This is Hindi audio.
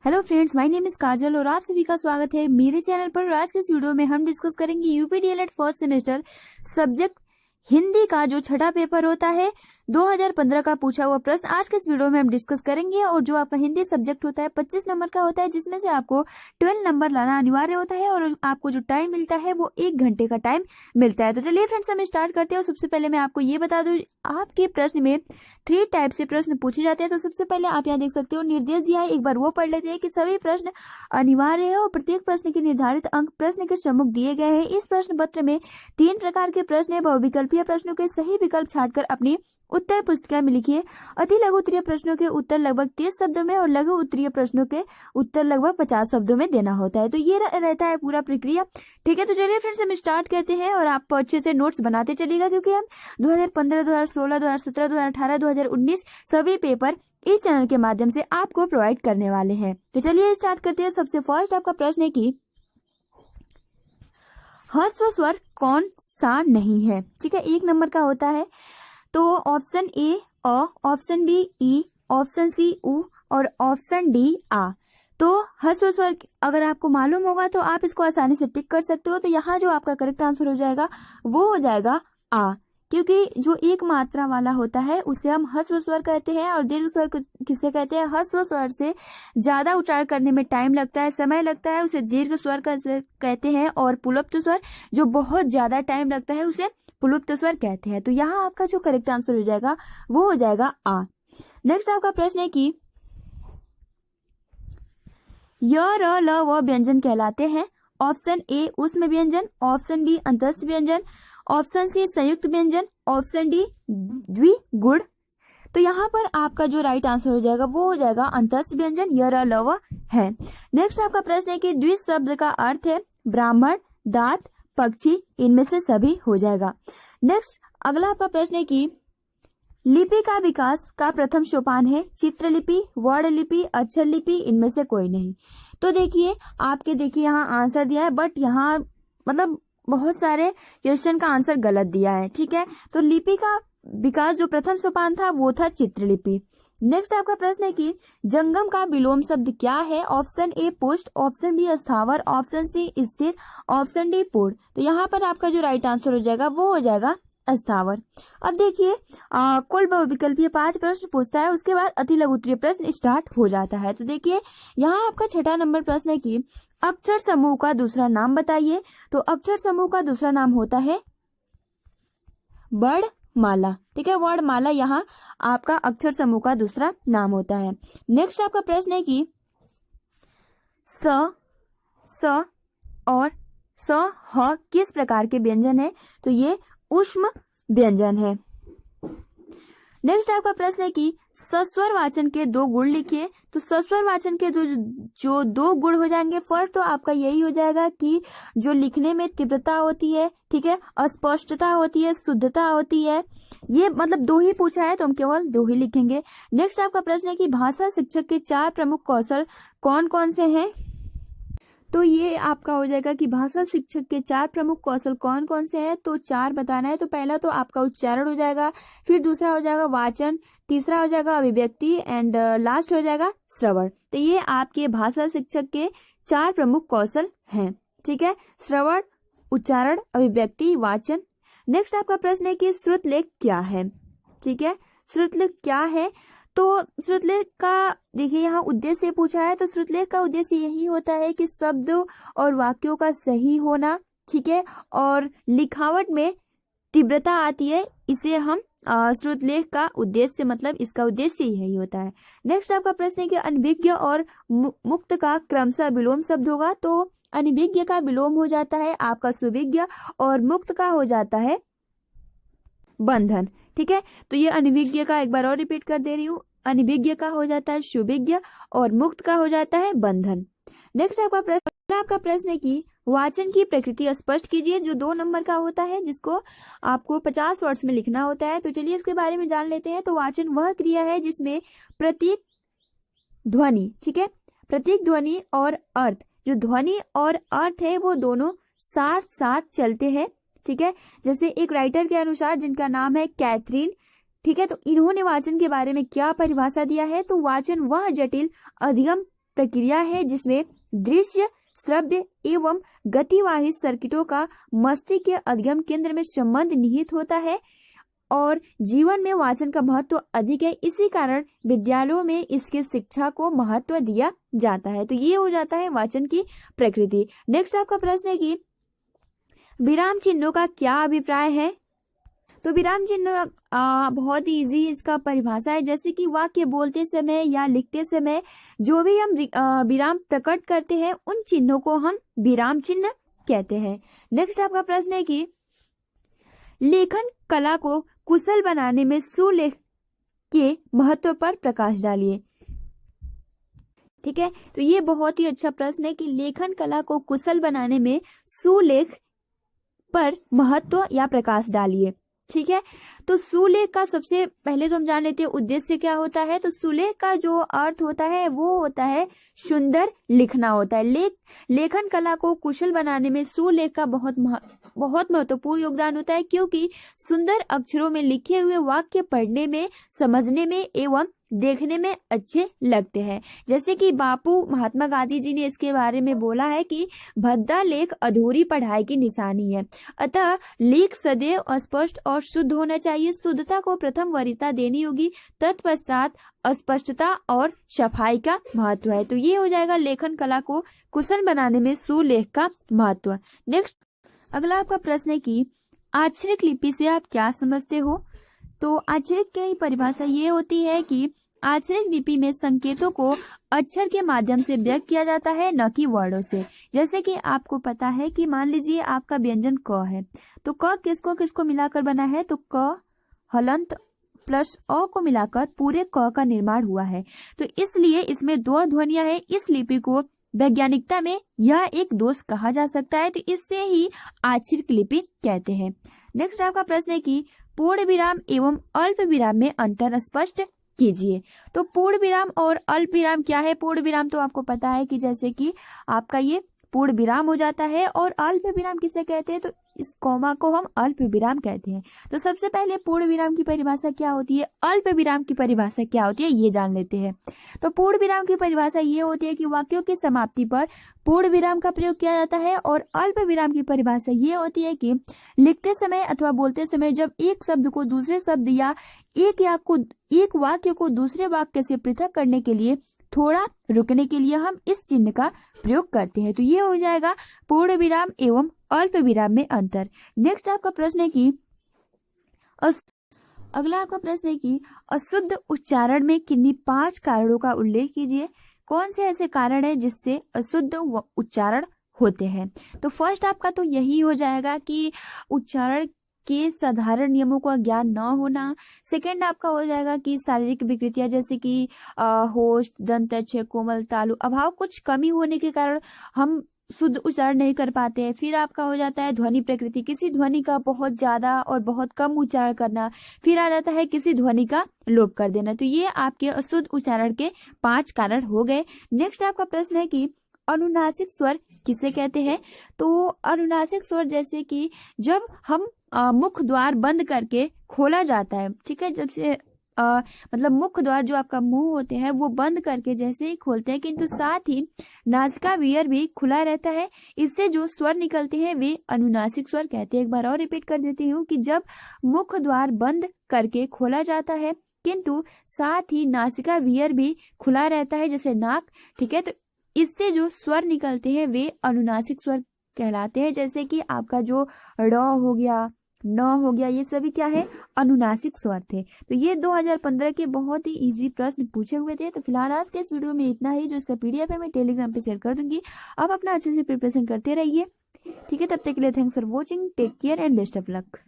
Hello friends, my name is Kajal और आप सभी का स्वागत है मेरे चैनल पर। और आज के इस वीडियो में हम डिस्कस करेंगे UP DElEd first semester subject Hindi का जो छठा पेपर होता है 2015 का पूछा हुआ प्रश्न आज के इस वीडियो में हम डिस्कस करेंगे। और जो आपका हिंदी सब्जेक्ट होता है 25 नंबर का होता है, जिसमें से आपको 12 नंबर लाना अनिवार्य होता है और आपको जो टाइम मिलता है वो 1 घंटे का टाइम मिलता है। तो चलिए फ्रेंड्स, हम स्टार्ट करते हैं। और सबसे पहले मैं आपको ये बता दूं, आपके प्रश्न में 3 टाइप से प्रश्न पूछे जाते हैं। तो सबसे पहले आप यहाँ देख सकते हो निर्देश दिया है, एक बार वो पढ़ लेते हैं कि सभी प्रश्न अनिवार्य है और प्रत्येक प्रश्न के निर्धारित अंक प्रश्न के सम्मुख दिए गए हैं। इस प्रश्न पत्र में 3 प्रकार के प्रश्न है। बहुविकल्पीय प्रश्नों के सही विकल्प छांटकर अपनी उत्तर पुस्तिका में लिखिए। अति लघु उत्तरीय प्रश्नों के उत्तर लगभग 30 शब्दों में और लघु उत्तरीय प्रश्नों के उत्तर लगभग 50 शब्दों में देना होता है। तो ये रहता है पूरा प्रक्रिया। ठीक है, तो चलिए फ्रेंड्स हम स्टार्ट करते हैं और आप अच्छे से नोट्स बनाते चलिएगा, क्योंकि हम 2015, 2016, 2017, 2018, 2019 सभी पेपर इस चैनल के माध्यम से आपको प्रोवाइड करने वाले हैं। तो चलिए स्टार्ट करते हैं। सबसे फर्स्ट आपका प्रश्न है कि ह्रस्व स्वर कौन सा नहीं है। ठीक है, 1 नंबर का होता है। तो ऑप्शन ए अ, ऑप्शन बी ई, ऑप्शन सी उ और ऑप्शन डी आ। तो ह्रस्व स्वर अगर आपको मालूम होगा तो आप इसको आसानी से टिक कर सकते हो। तो यहाँ जो आपका करेक्ट आंसर हो जाएगा वो हो जाएगा आ, क्योंकि जो एक मात्रा वाला होता है उसे हम ह्रस्व स्वर कहते हैं और दीर्घ स्वर किसे कहते हैं। ह्रस्व स्वर से ज्यादा उच्चारण करने में टाइम लगता है, समय लगता है, उसे दीर्घ स्वर कहते हैं। और पुलुप्त स्वर जो बहुत ज्यादा टाइम लगता है उसे पुलुप्त स्वर कहते हैं। तो यहाँ आपका जो करेक्ट आंसर हो जाएगा वो हो जाएगा आ। नेक्स्ट आपका प्रश्न है कि य र ल व व्यंजन कहलाते हैं। ऑप्शन ए ऊष्म व्यंजन, ऑप्शन बी अंतस्थ व्यंजन, ऑप्शन सी संयुक्त व्यंजन, ऑप्शन डी द्विगुण। तो यहाँ पर आपका जो राइट आंसर हो जाएगा वो हो जाएगा अंतस्थ व्यंजन, य र ल व है। नेक्स्ट आपका प्रश्न है कि द्वि शब्द का अर्थ है ब्राह्मण, दात, पक्षी, इनमें से सभी हो जाएगा। नेक्स्ट अगला आपका प्रश्न है कि लिपि का विकास का प्रथम सोपान है चित्रलिपि, वर्ण लिपि, अक्षर लिपि, इनमें से कोई नहीं। तो देखिए आपके यहाँ आंसर दिया है, बट यहाँ मतलब बहुत सारे क्वेश्चन का आंसर गलत दिया है। ठीक है, तो लिपि का विकास जो प्रथम सोपान था वो था चित्रलिपि। नेक्स्ट आपका प्रश्न है कि जंगम का विलोम शब्द क्या है। ऑप्शन ए पुष्ट, ऑप्शन बी स्थावर, ऑप्शन सी स्थिर, ऑप्शन डी पूर्ण। तो यहाँ पर आपका जो राइट आंसर हो जाएगा वो हो जाएगा स्थावर। अब देखिए कुल बहुविकल्पीय 5 प्रश्न पूछता है, उसके बाद अति लघु उत्तरीय प्रश्न स्टार्ट हो जाता है। तो देखिए यहाँ आपका 6ठा नंबर प्रश्न है कि अक्षर समूह का दूसरा नाम बताइए। तो अक्षर समूह का दूसरा नाम होता है वर्णमाला। ठीक है, वर्णमाला यहाँ आपका अक्षर समूह का दूसरा नाम होता है। नेक्स्ट आपका प्रश्न है कि स और स ह किस प्रकार के व्यंजन है। तो ये ऊष्म व्यंजन है। नेक्स्ट आपका प्रश्न है कि सस्वर वाचन के 2 गुण लिखिए। तो सस्वर वाचन के जो 2 गुण हो जाएंगे, फर्स्ट तो आपका यही हो जाएगा कि जो लिखने में तीव्रता होती है, ठीक है, अस्पष्टता होती है, शुद्धता होती है। ये मतलब 2 ही पूछा है तो हम केवल 2 ही लिखेंगे। नेक्स्ट आपका प्रश्न है कि भाषा शिक्षक के 4 प्रमुख कौशल कौन कौन से हैं। तो ये आपका हो जाएगा कि भाषा शिक्षक के 4 प्रमुख कौशल कौन कौन से हैं। तो 4 बताना है। तो पहला तो आपका उच्चारण हो जाएगा, फिर दूसरा हो जाएगा वाचन, तीसरा हो जाएगा अभिव्यक्ति एंड लास्ट हो जाएगा श्रवण। तो ये आपके भाषा शिक्षक के 4 प्रमुख कौशल हैं। ठीक है, श्रवण, उच्चारण, अभिव्यक्ति, वाचन। नेक्स्ट आपका प्रश्न है कि श्रुतलेख क्या है। ठीक है, श्रुतलेख क्या है। तो श्रुतलेख का देखिए यहाँ उद्देश्य पूछा है। तो श्रुतलेख का उद्देश्य यही होता है कि शब्दों और वाक्यों का सही होना, ठीक है, और लिखावट में तीव्रता आती है, इसे हम श्रुतलेख का उद्देश्य मतलब इसका उद्देश्य यही होता है। नेक्स्ट आपका प्रश्न है कि अनभिज्ञ और मुक्त का क्रमशः विलोम शब्द होगा। तो अनभिज्ञ का विलोम हो जाता है आपका सुविज्ञ और मुक्त का हो जाता है बंधन। ठीक है, तो ये अनभिज्ञ का एक बार और रिपीट कर दे रही हूँ, अनभिज्ञ का हो जाता है सुविज्ञ और मुक्त का हो जाता है बंधन। नेक्स्ट आपका प्रश्न है कि वाचन की प्रकृति स्पष्ट कीजिए, जो 2 नंबर का होता है, जिसको आपको 50 वर्ड्स में लिखना होता है। तो चलिए इसके बारे में जान लेते हैं। तो वाचन वह क्रिया है जिसमें प्रत्येक ध्वनि, ठीक है, प्रत्येक ध्वनि और अर्थ, जो ध्वनि और अर्थ है वो दोनों साथ साथ चलते हैं। ठीक है, जैसे एक राइटर के अनुसार जिनका नाम है कैथरीन, ठीक है, तो इन्होंने वाचन के बारे में क्या परिभाषा दिया है। तो वाचन वह जटिल अधिगम प्रक्रिया है जिसमें दृश्य, श्रव्य एवं गतिवाही सर्किटों का मस्तिष्क के अधिगम केंद्र में संबंध निहित होता है और जीवन में वाचन का महत्व अधिक है। इसी कारण विद्यालयों में इसके शिक्षा को महत्व दिया जाता है। तो ये हो जाता है वाचन की प्रकृति। नेक्स्ट आपका प्रश्न है कि विराम चिन्हों का क्या अभिप्राय है। तो विराम चिन्ह बहुत ही इजी इसका परिभाषा है, जैसे कि वाक्य बोलते समय या लिखते समय जो भी हम विराम प्रकट करते हैं उन चिन्हों को हम विराम चिन्ह कहते हैं। नेक्स्ट आपका प्रश्न है कि लेखन कला को कुशल बनाने में सुलेख के महत्व पर प्रकाश डालिए। ठीक है, तो ये बहुत ही अच्छा प्रश्न है कि लेखन कला को कुशल बनाने में सुलेख पर महत्व या प्रकाश डालिए। ठीक है, तो सुलेख का सबसे पहले तो हम जान लेते हैं उद्देश्य क्या होता है। तो सुलेख का जो अर्थ होता है वो होता है सुंदर लिखना होता है। लेखन कला को कुशल बनाने में सुलेख का बहुत महत्वपूर्ण योगदान होता है, क्योंकि सुंदर अक्षरों में लिखे हुए वाक्य पढ़ने में, समझने में एवं देखने में अच्छे लगते हैं। जैसे कि बापू महात्मा गांधी जी ने इसके बारे में बोला है कि भद्दा लेख अधूरी पढ़ाई की निशानी है, अतः लेख सदैव स्पष्ट और शुद्ध होना चाहिए। शुद्धता को प्रथम वरीयता देनी होगी, तत्पश्चात अस्पष्टता और सफाई का महत्व है। तो ये हो जाएगा लेखन कला को कुशल बनाने में सुलेख का महत्व। नेक्स्ट अगला आपका प्रश्न है कि आक्षरिक लिपि से आप क्या समझते हो। तो आक्षरिक की परिभाषा ये होती है कि आक्षरिक लिपि में संकेतों को अक्षर के माध्यम से व्यक्त किया जाता है, न कि वर्णों से। जैसे कि आपको पता है कि मान लीजिए आपका व्यंजन क है, तो क किसको किसको मिलाकर बना है, तो क हलंत प्लस अ को मिलाकर पूरे क का निर्माण हुआ है। तो इसलिए इसमें दो ध्वनियां हैं। इस लिपि को वैज्ञानिकता में यह एक दोष कहा जा सकता है, तो इससे ही आक्षरिक लिपि कहते हैं। नेक्स्ट आपका प्रश्न है कि पूर्ण विराम एवं अल्प विराम में अंतर स्पष्ट कीजिए। तो पूर्ण विराम और अल्प विराम क्या है। पूर्ण विराम तो आपको पता है कि जैसे कि आपका ये पूर्ण विराम हो जाता है, और अल्प विराम किसे कहते हैं, तो इस कॉमा को हम अल्प विराम कहते हैं। तो सबसे पहले पूर्ण विराम की परिभाषा क्या होती है, अल्प विराम की परिभाषा क्या होती है, ये जान लेते हैं। तो पूर्ण विराम की परिभाषा ये होती है कि वाक्यों की समाप्ति पर पूर्ण विराम का प्रयोग किया जाता है, और अल्प विराम की परिभाषा ये होती है कि लिखते समय अथवा बोलते समय जब एक शब्द को दूसरे शब्द या एक वाक्य को दूसरे वाक्य से पृथक करने के लिए थोड़ा रुकने के लिए हम इस चिन्ह का प्रयोग करते हैं। तो ये हो जाएगा पूर्ण विराम एवं अल्प विराम में अंतर। नेक्स्ट आपका प्रश्न है कि अगला आपका प्रश्न है कि अशुद्ध उच्चारण में किन्हीं 5 कारणों का उल्लेख कीजिए। कौन से ऐसे कारण है जिससे अशुद्ध उच्चारण होते हैं। तो फर्स्ट आपका तो यही हो जाएगा कि उच्चारण के साधारण नियमों का ज्ञान न होना। सेकंड आपका हो जाएगा कि शारीरिक विकृतियां जैसे कि होश, दंतच्छेद, कोमल तालु अभाव, कुछ कमी होने के कारण हम शुद्ध उच्चारण नहीं कर पाते हैं। फिर आपका हो जाता है ध्वनि प्रकृति, किसी ध्वनि का बहुत ज्यादा और बहुत कम उच्चारण करना। फिर आ जाता है किसी ध्वनि का लोप कर देना। तो ये आपके अशुद्ध उच्चारण के 5 कारण हो गए। नेक्स्ट आपका प्रश्न है कि अनुनासिक स्वर किसे कहते हैं। तो अनुनासिक स्वर जैसे कि जब हम मुख द्वार बंद करके खोला जाता है, ठीक है, जब से मतलब मुख द्वार जो आपका मुंह होते हैं वो बंद करके जैसे ही खोलते हैं, किंतु साथ ही नासिका वियर भी खुला रहता है, इससे जो स्वर निकलते हैं वे अनुनासिक स्वर कहते हैं। एक बार और रिपीट कर देती हूँ कि जब मुख द्वार बंद करके खोला जाता है किंतु साथ ही नासिका वियर भी खुला रहता है जैसे नाक, ठीक है, तो इससे जो स्वर निकलते हैं वे अनुनासिक स्वर कहलाते हैं। जैसे कि आपका जो ड हो गया, न हो गया, ये सभी क्या है, अनुनासिक स्वर थे। तो ये 2015 के बहुत ही इजी प्रश्न पूछे हुए थे। तो फिलहाल आज के इस वीडियो में इतना ही, जो इसका पीडीएफ है मैं टेलीग्राम पे शेयर कर दूंगी। आप अपना अच्छे से प्रिपरेशन करते रहिए, ठीक है। तब तक के लिए thanks for watching, take care and best of luck.